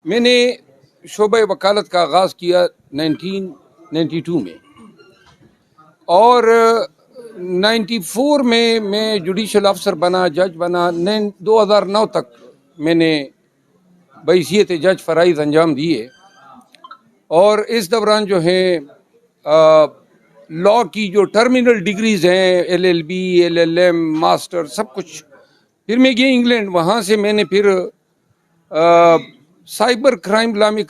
میں نے شعبہ وکالت کا آغاز کیا 1992 میں، اور 94 میں جوڈیشل افسر بنا، جج بنا۔ 2009 تک میں نے بحیثیت جج فرائض انجام دیے، اور اس دوران جو ہے لاء کی جو ٹرمینل ڈگریز ہیں، LLB LLM ماسٹر سب کچھ۔ پھر میں گیا انگلینڈ، وہاں سے میں نے پھر سائبر کرائم لا میں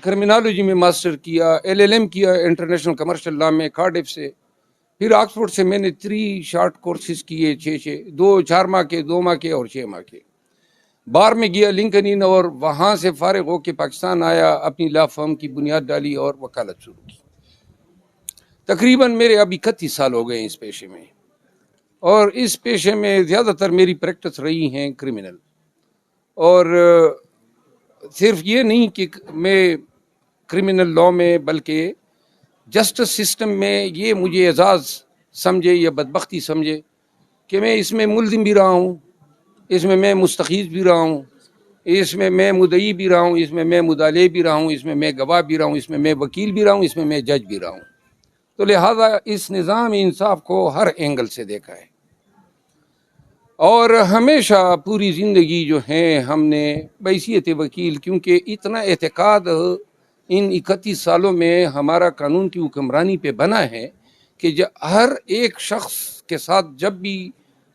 کرمینالوجی میں ماسٹر کیا، LLM کیا انٹرنیشنل کمرشل لا میں کارڈف سے۔ پھر آکسفورڈ سے میں نے 3 شارٹ کورسز کیے، 4 ماہ کے، 2 ماہ کے اور 6 ماہ کے۔ بار میں گیا لنکن ان، اور وہاں سے فارغ ہو کے پاکستان آیا، اپنی لا فرم کی بنیاد ڈالی اور وکالت شروع کی۔ تقریباً میرے اب 31 سال ہو گئے اس پیشے میں، اور اس پیشے میں زیادہ تر میری پریکٹس رہی ہیں کرمنل۔ اور صرف یہ نہیں کہ میں کرمنل لاء میں، بلکہ جسٹس سسٹم میں یہ مجھے اعزاز سمجھے یا بدبختی سمجھے کہ میں اس میں ملزم بھی رہا ہوں، اس میں میں مستخیص بھی رہا ہوں، اس میں میں مدعی بھی رہا ہوں، اس میں میں مدعلے بھی رہا ہوں، اس میں میں گواہ بھی رہا ہوں، اس میں میں وکیل بھی رہا ہوں، اس میں میں جج بھی رہا ہوں۔ تو لہٰذا اس نظام انصاف کو ہر اینگل سے دیکھا ہے، اور ہمیشہ پوری زندگی جو ہے ہم نے بحیثیت وکیل، کیونکہ اتنا اعتقاد ان 31 سالوں میں ہمارا قانون کی حکمرانی پہ بنا ہے کہ ہر ایک شخص کے ساتھ جب بھی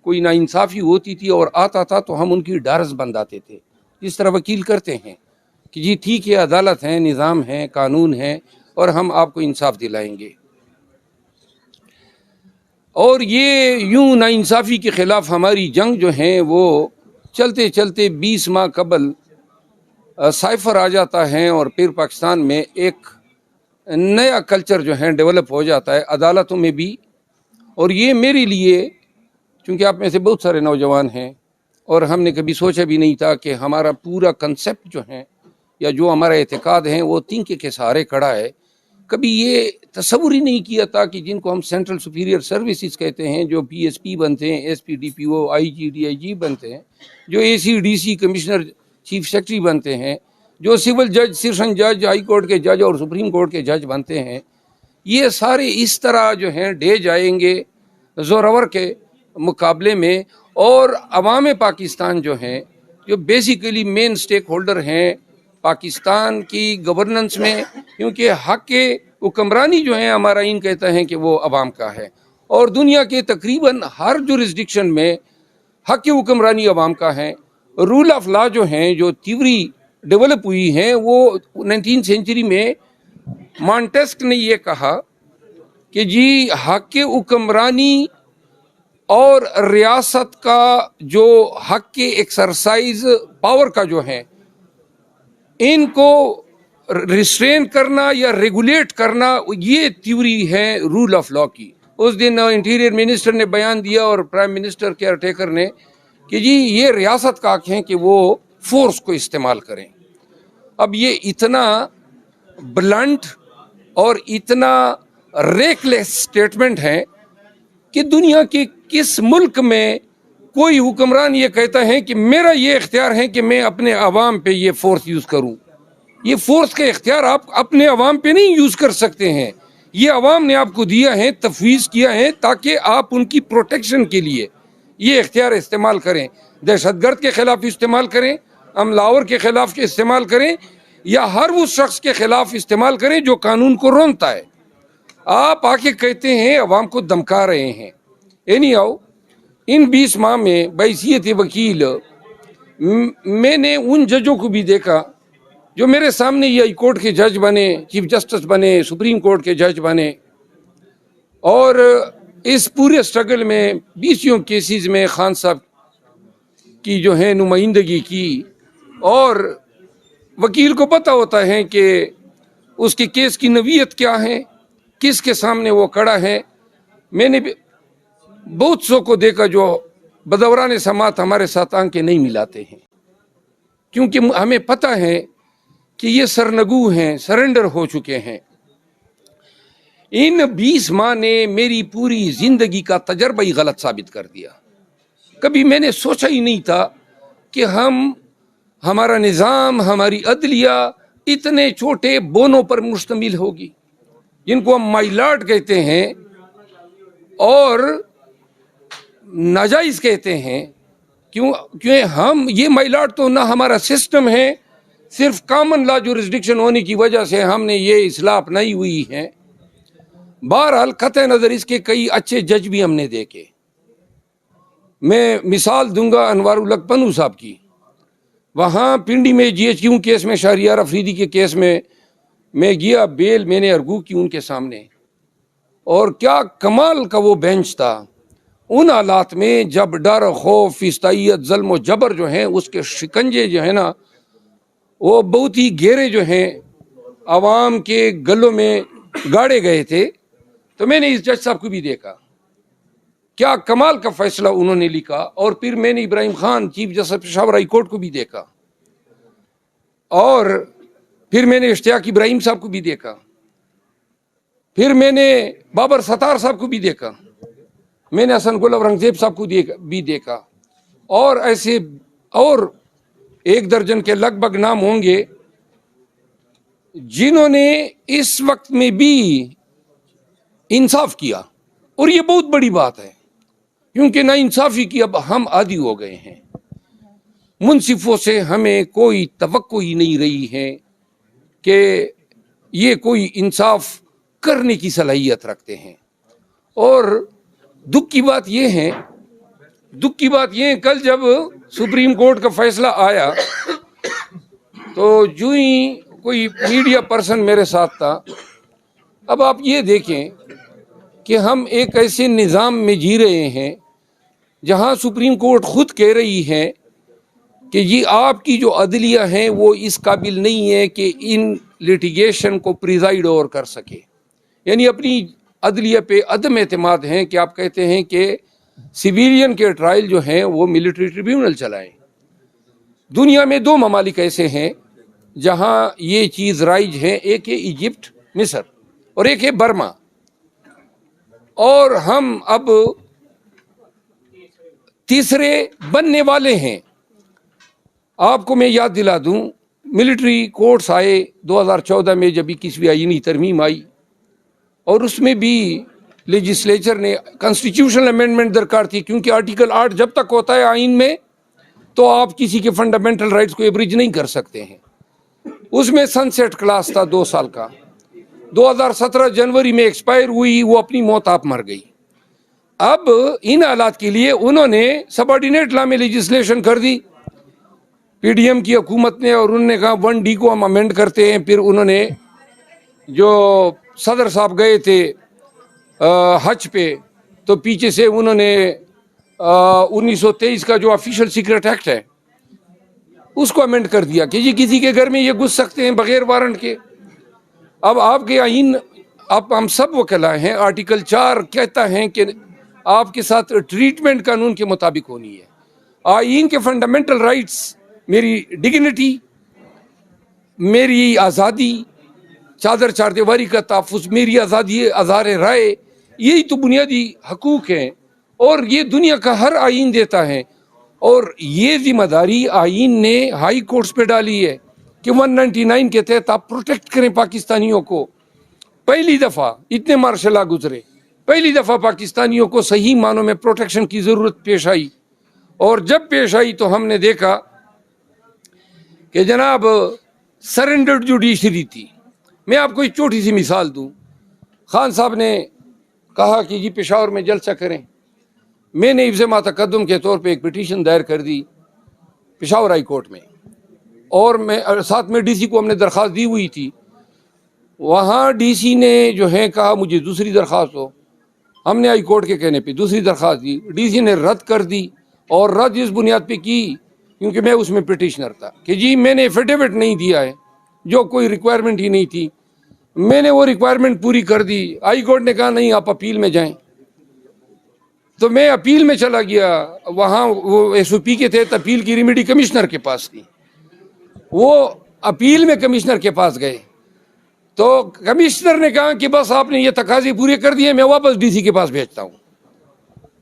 کوئی ناانصافی ہوتی تھی اور آتا تھا تو ہم ان کی ڈارس بنداتے تھے، جس طرح وکیل کرتے ہیں کہ جی ٹھیک ہے، عدالت ہے، نظام ہے، قانون ہے، اور ہم آپ کو انصاف دلائیں گے۔ اور یہ یوں ناانصافی کے خلاف ہماری جنگ جو ہے وہ چلتے چلتے 20 ماہ قبل سائفر آ جاتا ہے، اور پھر پاکستان میں ایک نیا کلچر جو ہے ڈیولپ ہو جاتا ہے عدالتوں میں بھی۔ اور یہ میرے لیے، چونکہ آپ میں سے بہت سارے نوجوان ہیں، اور ہم نے کبھی سوچا بھی نہیں تھا کہ ہمارا پورا کنسیپٹ جو ہے یا جو ہمارا اعتقاد ہے وہ تنکے کے سہارے کھڑا ہے۔ کبھی یہ تصور ہی نہیں کیا تھا کہ جن کو ہم سینٹرل سپیریئر سروسز کہتے ہیں، جو PSP بنتے ہیں، SP DPO IG DIG بنتے ہیں، جو AC DC commissioner chief secretary بنتے ہیں، جو سول جج، سیشن جج، ہائی کورٹ کے جج اور سپریم کورٹ کے جج بنتے ہیں، یہ سارے اس طرح جو ہیں ڈے جائیں گے زورور کے مقابلے میں۔ اور عوام پاکستان جو ہیں، جو بیسیکلی مین سٹیک ہولڈر ہیں پاکستان کی گورننس میں، کیونکہ حق حکمرانی جو ہے ہمارا ان کہتا ہے کہ وہ عوام کا ہے، اور دنیا کے تقریباً ہر جورسڈکشن میں حق حکمرانی عوام کا ہے۔ رول آف لا جو ہیں، جو تھیوری ڈیولپ ہوئی ہیں، وہ 19 سینچری میں مانٹیسک نے یہ کہا کہ جی حق حکمرانی اور ریاست کا جو حق کے ایکسرسائز پاور کا جو ہے، ان کو ریسٹرین کرنا یا ریگولیٹ کرنا، یہ تھیوری ہے رول آف لا کی۔ اس دن انٹیریئر منسٹر نے بیان دیا اور پرائم منسٹر کیئر ٹیکر نے کہ جی یہ ریاست کا حق ہے کہ وہ فورس کو استعمال کریں۔ اب یہ اتنا بلنٹ اور اتنا ریکلیس سٹیٹمنٹ ہے کہ دنیا کے کس ملک میں کوئی حکمران یہ کہتا ہے کہ میرا یہ اختیار ہے کہ میں اپنے عوام پہ یہ فورس یوز کروں۔ یہ فورس کا اختیار آپ اپنے عوام پہ نہیں یوز کر سکتے ہیں، یہ عوام نے آپ کو دیا ہے، تفویض کیا ہے تاکہ آپ ان کی پروٹیکشن کے لیے یہ اختیار استعمال کریں، دہشت گرد کے خلاف استعمال کریں، حملہ آور کے خلاف استعمال کریں، یا ہر اس شخص کے خلاف استعمال کریں جو قانون کو رونتا ہے۔ آپ آ کے کہتے ہیں عوام کو دمکا رہے ہیں۔ ان 20 ماہ میں بحیثیت وکیل میں نے ان ججوں کو بھی دیکھا جو میرے سامنے یہ ہائی کورٹ کے جج بنے، چیف جسٹس بنے، سپریم کورٹ کے جج بنے، اور اس پورے سٹرگل میں 20 کیسز میں خان صاحب کی جو ہے نمائندگی کی، اور وکیل کو پتہ ہوتا ہے کہ اس کے کیس کی نوعیت کیا ہے، کس کے سامنے وہ کھڑا ہے۔ میں نے بہت سو کو دیکھا جو بدوران سماعت ہمارے ساتھ آنکھیں نہیں ملاتے ہیں، کیونکہ ہمیں پتہ ہے کہ یہ سرنگو ہیں، سرنڈر ہو چکے ہیں۔ ان 20 ماہ نے میری پوری زندگی کا تجربہ ہی غلط ثابت کر دیا۔ کبھی میں نے سوچا ہی نہیں تھا کہ ہمارا نظام، ہماری عدلیہ اتنے چھوٹے بونوں پر مشتمل ہوگی جن کو ہم مائلاٹ کہتے ہیں اور ناجائز کہتے ہیں. کیوں ہم یہ مائلاٹ تو نہ ہمارا سسٹم ہے، صرف کامن لا جورسڈکشن ہونے کی وجہ سے ہم نے یہ اصلاح اپنائی ہوئی ہے. بہرحال قطع نظر اس کے کئی اچھے جج بھی ہم نے دیکھے. میں مثال دوں گا انوار الحق پنو صاحب کی. وہاں پنڈی میں جی ایچ کیو کیس میں شہریار افریدی کے کیس میں گیا بیل میں نے ارگو کی ان کے سامنے، اور کیا کمال کا وہ بینچ تھا. ان حالات میں جب ڈر، خوف، فستائیت، ظلم و جبر جو ہیں اس کے شکنجے جو ہیں نا وہ بہت ہی گہرے جو ہیں عوام کے گلوں میں گاڑے گئے تھے، تو میں نے اس جج صاحب کو بھی دیکھا، کیا کمال کا فیصلہ انہوں نے لکھا. اور پھر میں نے Ibrahim Khan chief justice Peshawar high court کو بھی دیکھا، اور پھر میں نے اشتیاق ابراہیم صاحب کو بھی دیکھا، پھر میں نے بابر ستار صاحب کو بھی دیکھا، میں نے حسن گل اورنگزیب صاحب کو بھی دیکھا، اور ایسے اور 1 درجن کے لگ بھگ نام ہوں گے جنہوں نے اس وقت میں بھی انصاف کیا. اور یہ بہت بڑی بات ہے، کیونکہ نا انصافی کی اب ہم عادی ہو گئے ہیں. منصفوں سے ہمیں کوئی توقع ہی نہیں رہی ہے کہ یہ کوئی انصاف کرنے کی صلاحیت رکھتے ہیں. اور دکھ کی بات یہ ہے کل جب سپریم کورٹ کا فیصلہ آیا تو جو ہی کوئی میڈیا پرسن میرے ساتھ تھا. اب آپ یہ دیکھیں کہ ہم ایک ایسے نظام میں جی رہے ہیں جہاں سپریم کورٹ خود کہہ رہی ہے کہ یہ آپ کی جو عدلیہ ہیں وہ اس قابل نہیں ہے کہ ان لیٹیگیشن کو پریزائڈ اوور کر سکے. یعنی اپنی عدلیہ پہ عدم اعتماد ہیں کہ آپ کہتے ہیں کہ سویلین کے ٹرائل جو ہیں وہ ملٹری ٹریبیونل چلائیں. دنیا میں 2 ممالک ایسے ہیں جہاں یہ چیز رائج ہے، ایک ہے ایجپٹ، مصر، اور ایک ہے برما. اور ہم اب تیسرے بننے والے ہیں. آپ کو میں یاد دلا دوں، ملٹری کورٹس آئے 2014 میں جب 21ویں آئینی ترمیم آئی، اور اس میں بھی لیجسلیچر نے کانسٹیٹیوشنل امینڈمنٹ درکار تھی، کیونکہ آرٹیکل 8 جب تک ہوتا ہے آئین میں تو آپ کسی کے فنڈامنٹل رائٹس کو ایبریج نہیں کر سکتے ہیں. اس میں سن سیٹ کلاس تھا 2 سال کا، 2017 جنوری میں ایکسپائر ہوئی، وہ اپنی موت آپ مر گئی. اب ان حالات کے لیے انہوں نے سبارڈینیٹ لا میں لیجسلیشن کر دی پی ڈی ایم کی حکومت نے، اور انہوں نے کہا 1D کو ہم امینڈ کرتے ہیں. پھر انہوں نے جو صدر صاحب گئے تھے حج پہ تو پیچھے سے انہوں نے 1923 کا جو آفیشل سیکرٹ ایکٹ ہے اس کو امینڈ کر دیا کہ یہ کسی کے گھر میں یہ گھس سکتے ہیں بغیر وارنٹ کے. اب آپ کے آئین، اب ہم سب وکلا ہیں، آرٹیکل 4 کہتا ہے کہ آپ کے ساتھ ٹریٹمنٹ قانون کے مطابق ہونی ہے. آئین کے فنڈامنٹل رائٹس، میری ڈگنیٹی، میری آزادی، چادر چار دیواری کا تحفظ، میری آزادی اظہار رائے، یہی تو بنیادی حقوق ہیں، اور یہ دنیا کا ہر آئین دیتا ہے. اور یہ ذمہ داری آئین نے ہائی کورٹس پہ ڈالی ہے کہ 199 کے تحت آپ پروٹیکٹ کریں پاکستانیوں کو. پہلی دفعہ اتنے مارشل لا گزرے، پہلی دفعہ پاکستانیوں کو صحیح معنوں میں پروٹیکشن کی ضرورت پیش آئی. اور جب پیش آئی تو ہم نے دیکھا کہ جناب سرنڈرڈ جوڈیشری تھی. میں آپ کو ایک چھوٹی سی مثال دوں. خان صاحب نے کہا کہ جی پشاور میں جلسہ کریں. میں نے حفظ ما تقدم کے طور پہ ایک پٹیشن دائر کر دی پشاور ہائی کورٹ میں، اور میں ساتھ میں ڈی سی کو ہم نے درخواست دی ہوئی تھی. وہاں ڈی سی نے جو ہے کہا مجھے دوسری درخواست ہو. ہم نے ہائی کورٹ کے کہنے پہ دوسری درخواست دی، ڈی سی نے رد کر دی. اور رد اس بنیاد پہ کی کیونکہ میں اس میں پٹیشنر تھا کہ جی میں نے ایفیڈیوٹ نہیں دیا ہے، جو کوئی ریکوائرمنٹ ہی نہیں تھی. میں نے وہ ریکوائرمنٹ پوری کر دی. ہائی کورٹ نے کہا نہیں آپ اپیل میں جائیں. تو میں اپیل میں چلا گیا. وہاں وہ ایس او پی کے تحت اپیل کی ریمیڈی کمشنر کے پاس تھی. وہ اپیل میں کمشنر کے پاس گئے تو کمشنر نے کہا کہ بس آپ نے یہ تقاضے پورے کر دیے، میں واپس ڈی سی کے پاس بھیجتا ہوں.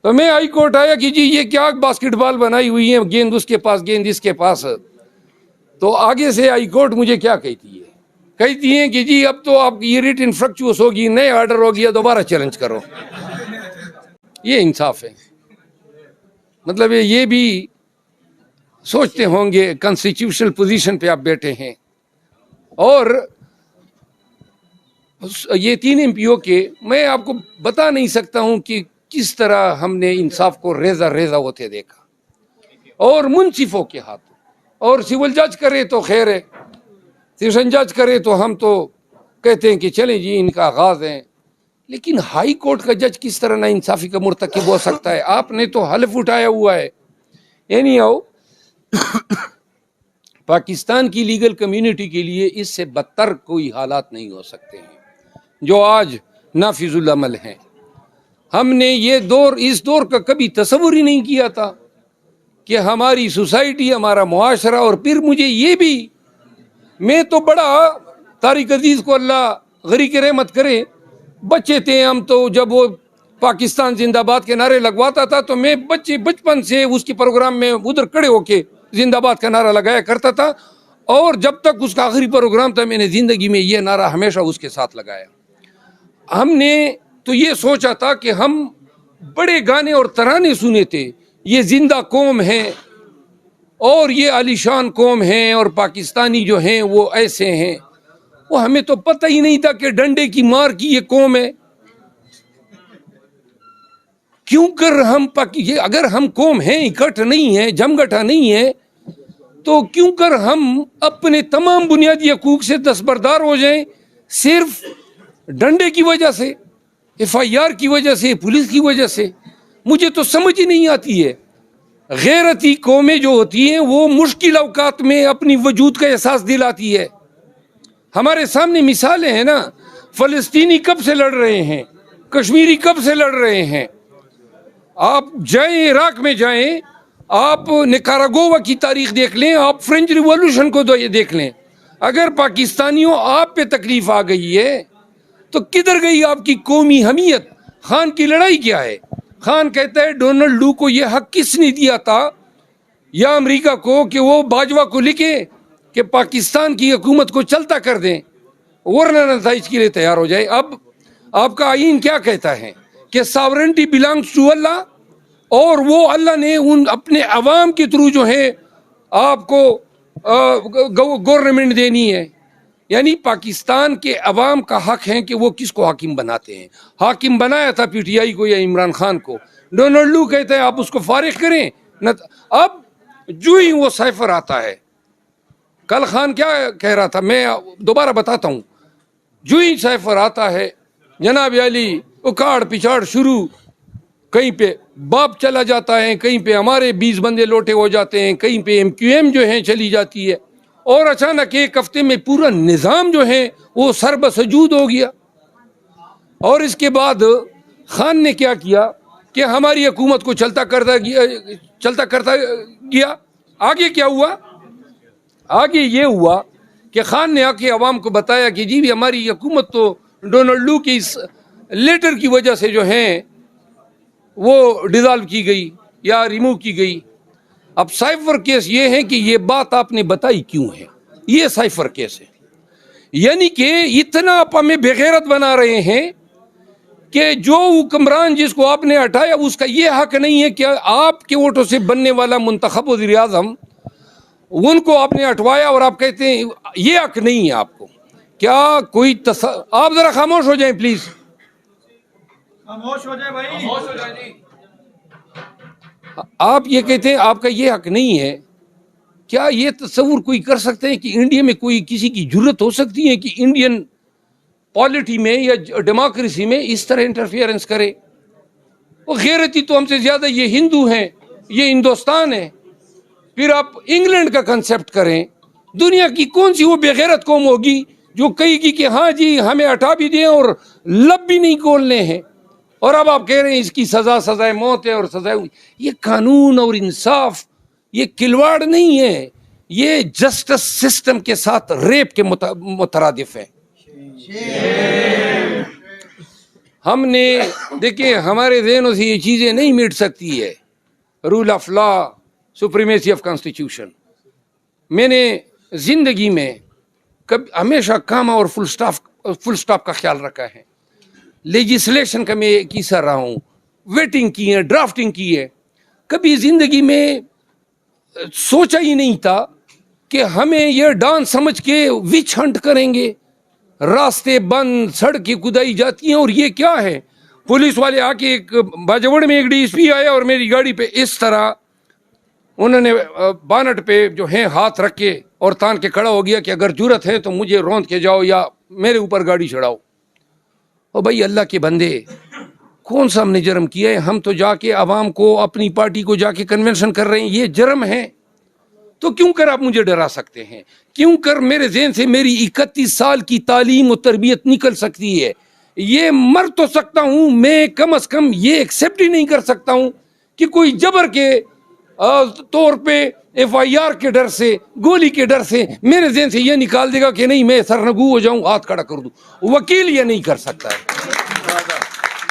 تو میں ہائی کورٹ آیا کہ جی یہ کیا باسکٹ بال بنائی ہوئی ہے، گیند اس کے پاس، گیند اس کے پاس. تو آگے سے ہائی کورٹ مجھے کیا کہتی ہے؟ کہتی ہیں کہ جی اب تو آپ کی یہ ریٹ انفرکچوس ہوگی، نئے آرڈر ہو گیا، دوبارہ چیلنج کرو۔ یہ انصاف ہے؟ مطلب یہ بھی سوچتے ہوں گے کانسٹیٹیوشنل پوزیشن پہ آپ بیٹھے ہیں، اور یہ 3 MP کے میں آپ کو بتا نہیں سکتا ہوں کہ کس طرح ہم نے انصاف کو ریزہ ریزہ ہوتے دیکھا، اور منصفوں کے ہاتھ، اور سول جج کرے تو خیر ہے، سیشن جج کرے تو ہم تو کہتے ہیں کہ چلیں جی ان کا آغاز ہے، لیکن ہائی کورٹ کا جج کس طرح نا انصافی کا مرتکب ہو سکتا ہے؟ آپ نے تو حلف اٹھایا ہوا ہے۔ یعنی پاکستان کی لیگل کمیونٹی کے لیے اس سے بدتر کوئی حالات نہیں ہو سکتے ہیں جو آج نافذ العمل ہیں۔ ہم نے اس دور کا کبھی تصور ہی نہیں کیا تھا کہ ہماری سوسائٹی، ہمارا معاشرہ، اور پھر مجھے یہ بھی، میں تو بڑا طارق عزیز کو اللہ غریق رحمت کرے، بچے تھے ہم تو جب وہ پاکستان زندہ باد کے نعرے لگواتا تھا تو میں بچپن سے اس کے پروگرام میں ادھر کھڑے ہو کے زندہ باد کا نعرہ لگایا کرتا تھا، اور جب تک اس کا آخری پروگرام تھا میں نے زندگی میں یہ نعرہ ہمیشہ اس کے ساتھ لگایا۔ ہم نے تو یہ سوچا تھا کہ ہم بڑے گانے اور ترانے سنے تھے، یہ زندہ قوم ہے اور یہ عالی شان قوم ہے، اور پاکستانی جو ہیں وہ ایسے ہیں۔ وہ ہمیں تو پتہ ہی نہیں تھا کہ ڈنڈے کی مار کی یہ قوم ہے۔ کیوں کر ہم اگر ہم قوم ہیں، اکٹھ نہیں ہے، جمگٹھا نہیں ہے، تو کیوں کر ہم اپنے تمام بنیادی حقوق سے دستبردار ہو جائیں صرف ڈنڈے کی وجہ سے، FIR کی وجہ سے، پولیس کی وجہ سے؟ مجھے تو سمجھ ہی نہیں آتی ہے۔ غیرتی قومیں جو ہوتی ہیں وہ مشکل اوقات میں اپنی وجود کا احساس دلاتی ہے۔ ہمارے سامنے مثالیں ہیں نا، فلسطینی کب سے لڑ رہے ہیں، کشمیری کب سے لڑ رہے ہیں۔ آپ جائیں عراق میں جائیں، آپ نکاراگوا کی تاریخ دیکھ لیں، آپ فرینچ ریولوشن کو دیکھ لیں۔ اگر پاکستانیوں آپ پہ تکلیف آ گئی ہے تو کدھر گئی آپ کی قومی حمیت؟ خان کی لڑائی کیا ہے؟ خان کہتا ہے ڈونلڈ لو کو یہ حق کس نے دیا تھا یا امریکہ کو کہ وہ باجوہ کو لکھے کہ پاکستان کی حکومت کو چلتا کر دیں، ورنہ نتائج کے لیے تیار ہو جائے۔ اب آپ کا آئین کیا کہتا ہے کہ ساورنٹی بلانگس ٹو اللہ، اور وہ اللہ نے ان اپنے عوام کے تھرو جو ہے آپ کو گورنمنٹ دینی ہے۔ یعنی پاکستان کے عوام کا حق ہے کہ وہ کس کو حاکم بناتے ہیں۔ حاکم بنایا تھا PTI کو یا عمران خان کو، ڈونلڈ لو کہتے ہیں آپ اس کو فارغ کریں۔ اب جو ہی وہ سائفر آتا ہے، کل خان کیا کہہ رہا تھا میں دوبارہ بتاتا ہوں، جو ہی سائفر آتا ہے جناب علی اکاڑ پچاڑ شروع، کہیں پہ باپ چلا جاتا ہے، کہیں پہ ہمارے 20 بندے لوٹے ہو جاتے ہیں، کہیں پہ MQM جو ہیں چلی جاتی ہے، اور اچانک ایک ہفتے میں پورا نظام جو ہے وہ سر بسجود ہو گیا۔ اور اس کے بعد خان نے کیا کیا کہ ہماری حکومت کو چلتا کرتا گیا۔ آگے کیا ہوا؟ آگے یہ ہوا کہ خان نے آ کے عوام کو بتایا کہ جی ہماری حکومت تو ڈونلڈ لو کی اس لیٹر کی وجہ سے جو ہیں وہ ڈیزالو کی گئی یا ریموو کی گئی۔ اب سائفر کیس یہ ہے کہ یہ بات آپ نے بتائی کیوں ہے، یہ سائفر کیس ہے۔ یعنی کہ اتنا آپ ہمیں بغیرت بنا رہے ہیں کہ جو حکمران جس کو آپ نے ہٹایا اس کا یہ حق نہیں ہے کہ آپ کے ووٹوں سے بننے والا منتخب وزیر اعظم، ان کو آپ نے ہٹوایا اور آپ کہتے ہیں یہ حق نہیں ہے آپ کو۔ کیا کوئی آپ ذرا خاموش ہو جائیں پلیز، خاموش ہو جائے بھائی، خاموش ہو جائے جی۔ آپ یہ کہتے ہیں آپ کا یہ حق نہیں ہے؟ کیا یہ تصور کوئی کر سکتے ہیں کہ انڈیا میں کوئی کسی کی جرت ہو سکتی ہے کہ انڈین پالیٹی میں یا ڈیموکریسی میں اس طرح انٹرفیئرنس کرے؟ وہ غیرتی تو ہم سے زیادہ یہ ہندو ہیں، یہ ہندوستان ہے۔ پھر آپ انگلینڈ کا کنسپٹ کریں، دنیا کی کون سی وہ بغیرت قوم ہوگی جو کہے گی کہ ہاں جی ہمیں ہٹا بھی دیں اور لب بھی نہیں کھولنے ہیں، اور اب آپ کہہ رہے ہیں اس کی سزائے موت ہے اور سزائے۔ یہ قانون اور انصاف یہ کھلواڑ نہیں ہے، یہ جسٹس سسٹم کے ساتھ ریپ کے مترادف ہے۔ ہم نے دیکھیں ہمارے ذہنوں سے یہ چیزیں نہیں مٹ سکتی ہے، rule of law, supremacy of constitution. میں نے زندگی میں کبھی ہمیشہ کاما اور فل سٹاپ کا خیال رکھا ہے. لیجسلیشن کا میں ایک حصہ رہا ہوں, ویٹنگ کی ہے, ڈرافٹنگ کی ہے. کبھی زندگی میں سوچا ہی نہیں تھا کہ ہمیں یہ ڈان سمجھ کے وچ ہنٹ کریں گے. راستے بند, سڑکیں کھدائی جاتی ہیں, اور یہ کیا ہے. پولیس والے آ کے ایک باجوڑ میں ایک ڈی ایس پی آیا اور میری گاڑی پہ اس طرح انہوں نے بانٹ پہ جو ہے ہاتھ رکھ کے اور تان کے کھڑا ہو گیا کہ اگر جرت ہے تو مجھے روند کے جاؤ یا میرے اوپر گاڑی چڑھاؤ. اور بھائی اللہ کے بندے, کون سا ہم نے جرم کیا ہے؟ ہم تو جا کے عوام کو, اپنی پارٹی کو جا کے کنونشن کر رہے ہیں, یہ جرم ہے. تو کیوں کر آپ مجھے ڈرا سکتے ہیں؟ کیوں کر میرے ذہن سے میری 31 سال کی تعلیم و تربیت نکل سکتی ہے؟ یہ مر تو سکتا ہوں, میں کم از کم یہ ایکسیپٹ ہی نہیں کر سکتا ہوں کہ کوئی جبر کے طور پہ FIR کے ڈر سے, گولی کے ڈر سے میرے ذہن سے یہ نکال دے گا کہ نہیں میں سرنگو ہو جاؤں, ہاتھ کھڑا کر دوں. وکیل یہ نہیں کر سکتا ہے.